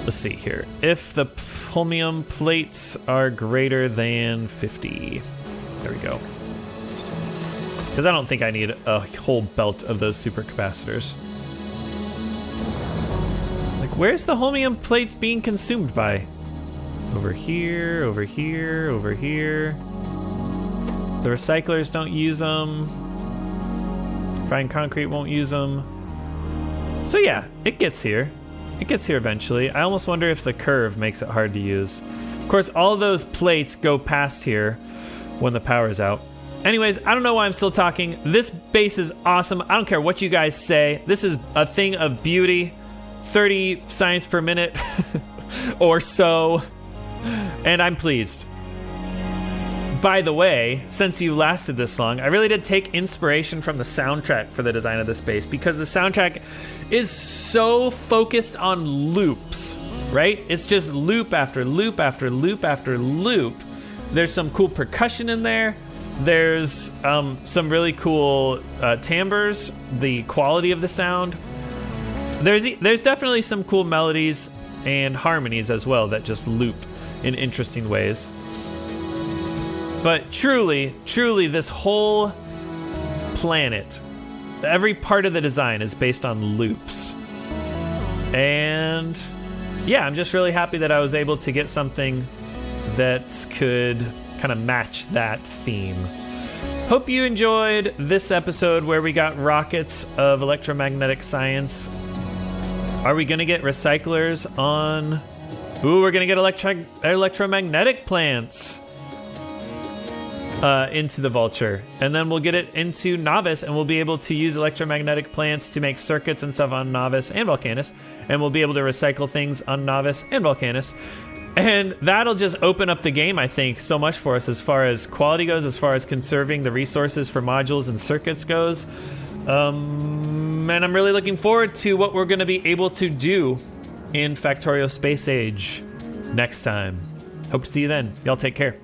Let's see here. If the holmium plates are greater than 50. There we go. Because I don't think I need a whole belt of those supercapacitors. Like, where's the holmium plates being consumed by? Over here, over here, over here. The recyclers don't use them. Fine concrete won't use them. So yeah, it gets here. It gets here eventually. I almost wonder if the curve makes it hard to use. Of course, all those plates go past here when the power's out. Anyways, I don't know why I'm still talking. This base is awesome. I don't care what you guys say. This is a thing of beauty. 30 science per minute or so. And I'm pleased. By the way, since you lasted this long, I really did take inspiration from the soundtrack for the design of this base, because the soundtrack is so focused on loops, right? It's just loop after loop after loop after loop. There's some cool percussion in there. There's some really cool timbres, the quality of the sound. There's definitely some cool melodies and harmonies as well that just loop in interesting ways. But truly, this whole planet, every part of the design is based on loops. And yeah, I'm just really happy that I was able to get something that could kind of match that theme. Hope you enjoyed this episode where we got rockets of electromagnetic science. Are we going to get recyclers on... Ooh, we're going to get electromagnetic plants into the Vulture. And then we'll get it into Novice, and we'll be able to use electromagnetic plants to make circuits and stuff on Novice and Volcanus. And we'll be able to recycle things on Novice and Volcanus. And that'll just open up the game, I think, so much for us as far as quality goes, as far as conserving the resources for modules and circuits goes. And I'm really looking forward to what we're going to be able to do in Factorio Space Age next time. Hope to see you then. Y'all take care.